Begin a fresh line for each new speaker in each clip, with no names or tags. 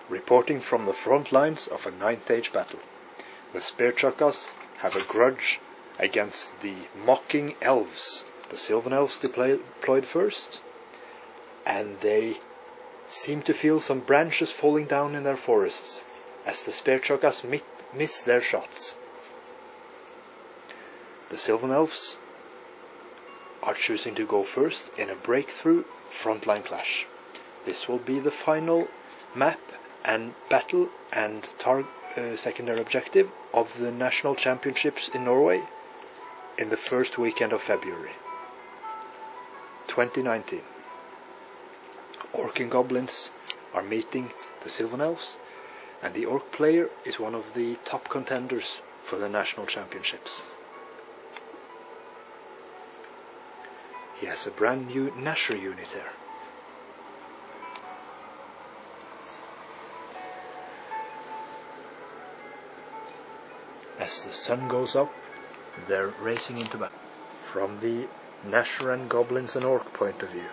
reporting from the front lines of a 9th Age battle. The spearchuckers have a grudge against the mocking elves. The sylvan elves deployed first, and they seem to feel some branches falling down in their forests as the spearchuckers miss their shots. The sylvan elves are choosing to go first in a breakthrough frontline clash. This will be the final map and battle and secondary objective of the national championships in Norway in the first weekend of February 2019. Orc and goblins are meeting the sylvan elves, and the orc player is one of the top contenders for the national championships. He has a brand new Nasher unit here. As the sun goes up, they're racing into battle. From the Nasher and goblins and orc point of view.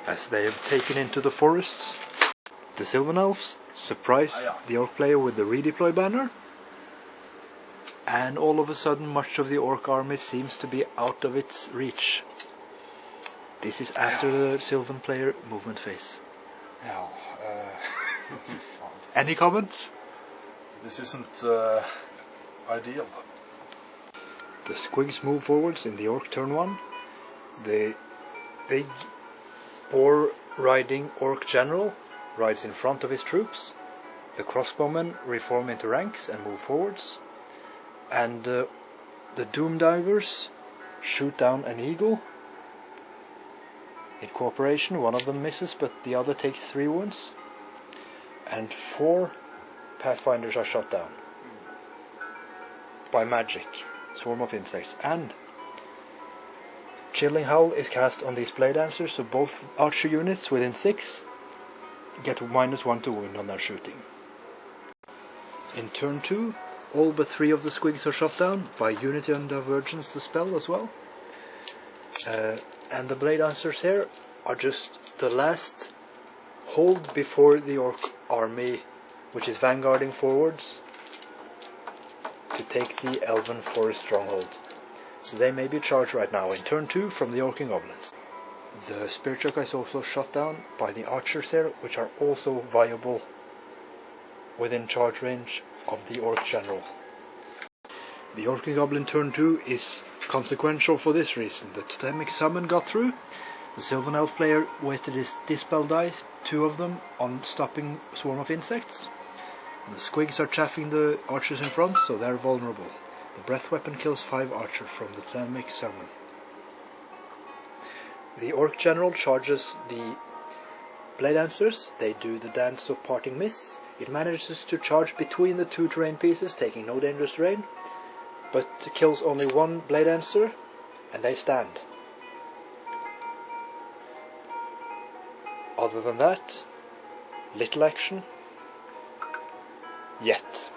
As they have taken into the forests, the sylvan elves surprise the orc player with the redeploy banner, and all of a sudden much of the orc army seems to be out of its reach. This is after the sylvan player movement phase. Any comments?
This isn't ideal.
The squigs move forwards in the orc turn 1. The big boar riding orc general rides in front of his troops. The crossbowmen reform into ranks and move forwards. And the doom divers shoot down an eagle. In cooperation, one of them misses, but the other takes 3 wounds. And 4 pathfinders are shot down by magic, swarm of insects, and Chilling Howl is cast on these blade dancers, so both archer units within 6 get -1 to wound on their shooting. In turn 2, all but 3 of the squigs are shot down by Unity and Divergence, the spell, as well. And the blade dancers here are just the last hold before the orc army, which is vanguarding forwards to take the elven forest stronghold. So they may be charged right now in turn 2 from the orc and goblins. The spearchucker is also shot down by the archers here, which are also viable within charge range of the orc general. The orc and goblin turn 2 is consequential for this reason. The totemic summon got through. The sylvan elf player wasted his dispel die, 2 of them, on stopping swarm of insects. And the squigs are chaffing the archers in front, so they're vulnerable. The breath weapon kills 5 archers from the totemic summon. The orc general charges the blade dancers. They do the dance of parting mists. It manages to charge between the 2 terrain pieces, taking no dangerous terrain, but kills only 1 blade dancer, and they stand. Other than that, little action yet.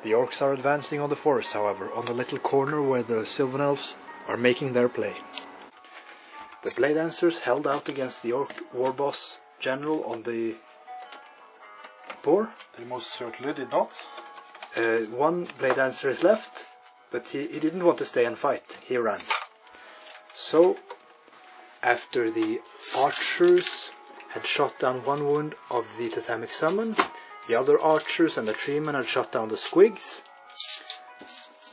The orcs are advancing on the forest, however, on the little corner where the sylvan elves are making their play. The blade dancers held out against the orc war boss general on the boar.
They most certainly did not.
1 blade dancer is left, but he didn't want to stay and fight. He ran. So, after the archers had shot down 1 wound of the totemic summon, the other archers and the treemen had shot down the squigs,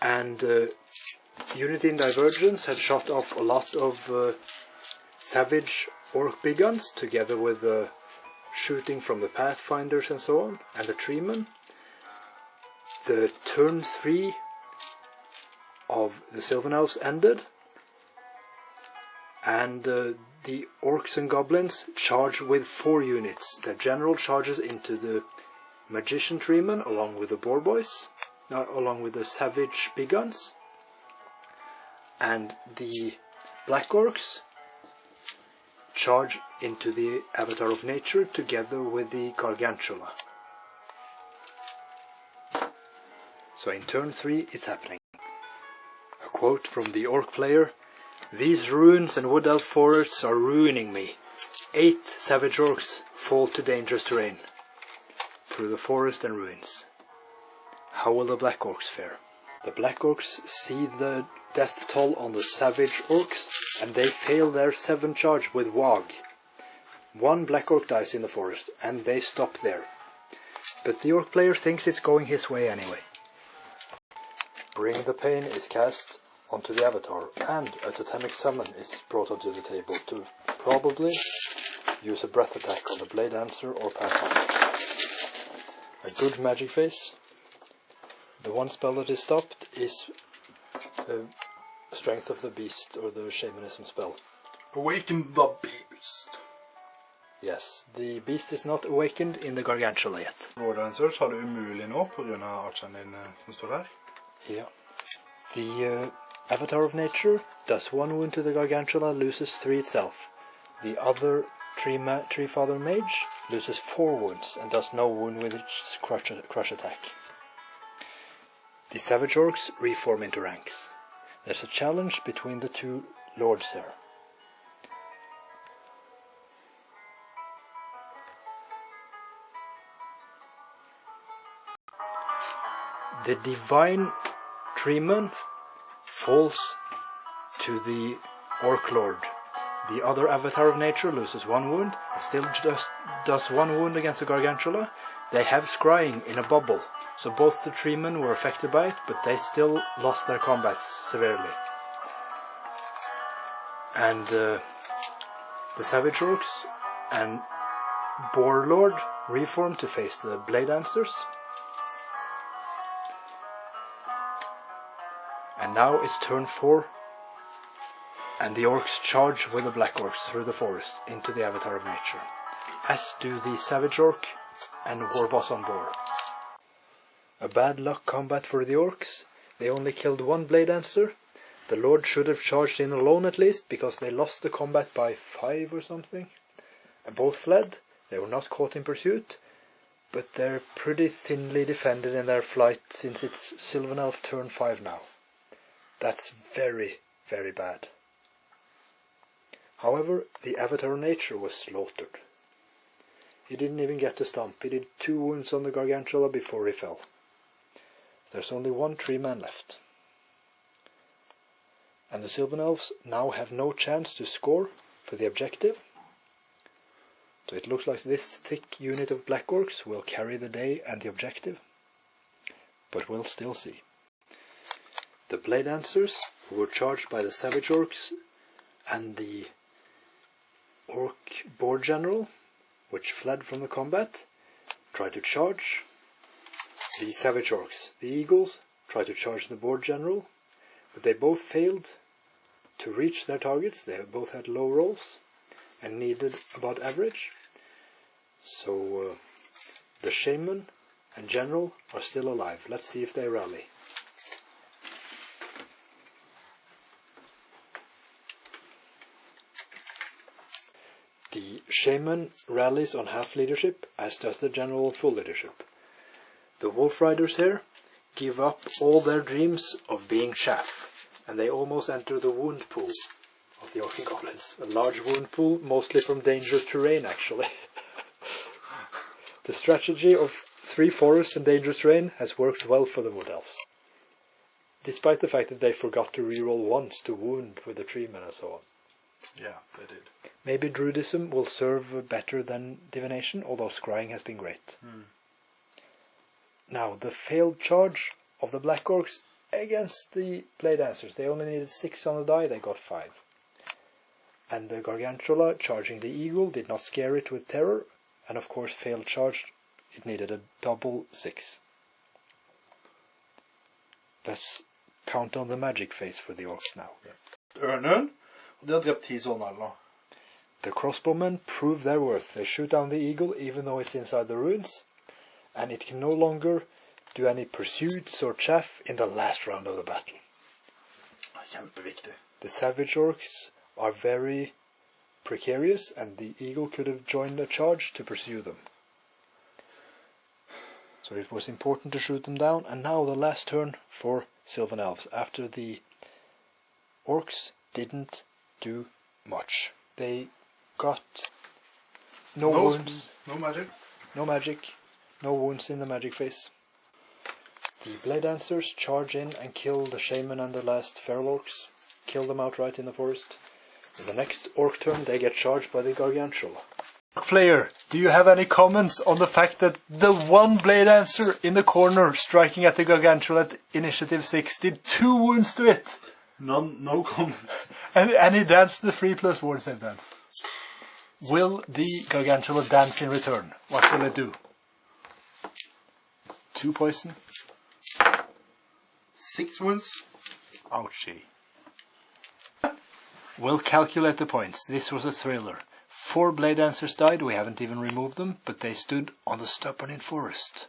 and Unity and Divergence had shot off a lot of savage orc big guns, together with shooting from the pathfinders and so on, and the treemen. The turn 3 of the sylvan elves ended, and the orcs and goblins charge with 4 units. Their general charges into the magician treemen along with the boar boys, along with the savage big guns, and the black orcs charge into the avatar of nature together with the gargantula. So in turn 3 it's happening. A quote from the orc player: These ruins and wood elf forests are ruining me. 8 savage orcs fall to dangerous terrain through the forest and ruins. How will the black orcs fare? The black orcs see the death toll on the savage orcs, and they fail their 7 charge with Wog. 1 black orc dies in the forest, and they stop there. But the orc player thinks it's going his way anyway. Bring the Pain is cast onto the avatar, and a totemic summon is brought onto the table to probably use a breath attack on the blade dancer or pathfinder. A good magic face. The one spell that is stopped is Strength of the Beast, or the Shamanism spell.
Awaken the beast.
Yes, the beast is not awakened in the Gargantula yet.
Går det en search, har du umulig nå på grunn av archeren din som står der?
Yeah. The Avatar of Nature does 1 wound to the Gargantula, loses 3 itself. The other Treefather Mage loses 4 wounds and does no wound with its crush attack. The Savage Orcs reform into ranks. There's a challenge between the 2 lords here. The Divine Treeman falls to the Orc Lord. The other Avatar of Nature loses 1 wound and still just does 1 wound against the Gargantula. They have scrying in a bubble, so both the Treemen were affected by it, but they still lost their combats severely. And the Savage Orcs and Boar Lord reform to face the Blade Dancers. And now it's turn 4, and the orcs charge with the black orcs through the forest into the Avatar of Nature, as do the Savage Orc and Warboss on Boar. A bad luck combat for the orcs. They only killed 1 Blade Dancer. The Lord should have charged in alone at least, because they lost the combat by 5 or something. And both fled. They were not caught in pursuit, but they're pretty thinly defended in their flight since it's Sylvan Elf turn 5 now. That's very, very bad. However, the Avatar of Nature was slaughtered. He didn't even get to stomp. He did 2 wounds on the Gargantula before he fell. There's only 1 Treeman left. And the Sylvan Elves now have no chance to score for the objective. So it looks like this thick unit of Black Orcs will carry the day and the objective. But we'll still see. The Blade Dancers, who were charged by the Savage Orcs and the Orc Boar General, which fled from the combat, tried to charge the Savage Orcs. The Eagles tried to charge the Boar General, but they both failed to reach their targets. They both had low rolls and needed about average. So the Shaman and General are still alive. Let's see if they rally. The Shaman rallies on half leadership, as does the General on full leadership. The Wolf Riders here give up all their dreams of being chaff, and they almost enter the wound pool of the Orc and Goblins. A large wound pool, mostly from dangerous terrain actually. The strategy of 3 forests and dangerous terrain has worked well for the Wood Elves, despite the fact that they forgot to reroll once to wound with the Treemen and so on.
Yeah, they did.
Maybe Druidism will serve better than Divination, although Scrying has been great. Now, the failed charge of the Black Orcs against the Blade Dancers. They only needed 6 on the die, they got 5. And the Gargantula charging the Eagle did not scare it with terror, and of course failed charge, it needed a double 6. Let's count on the magic phase for the Orcs now.
Ørnen, og de har drept 10 sånne eller noe.
The crossbowmen prove their worth. They shoot down the eagle even though it's inside the ruins, and it can no longer do any pursuits or chaff in the last round of the battle.
Kjempeviktig.
The Savage Orcs are very precarious, and the eagle could have joined a charge to pursue them. So it was important to shoot them down, and now the last turn for Sylvan Elves. After the Orcs didn't do much. They got no wounds,
no magic.
no magic, no wounds in the magic phase. The blade dancers charge in and kill the shaman and the last feral orcs. Kill them outright in the forest. In the next orc turn, they get charged by the gargantua. Player, do you have any comments on the fact that the one blade dancer in the corner striking at the gargantua at initiative 6 did 2 wounds to it?
No comments.
And he danced the 3+ ward save dance. Will the gargantua dance in return? What will it do? 2 poison.
6 wounds.
Ouchie. We'll calculate the points. This was a thriller. 4 blade dancers died. We haven't even removed them, but they stood on the stubborn forest.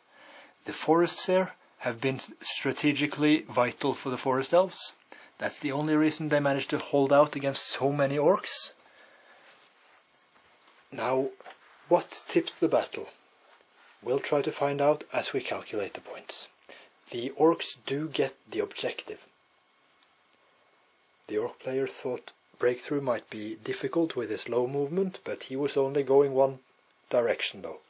The forests here have been strategically vital for the forest elves. That's the only reason they managed to hold out against so many orcs. Now, what tipped the battle? We'll try to find out as we calculate the points. The orcs do get the objective. The orc player thought breakthrough might be difficult with his low movement, but he was only going one direction though.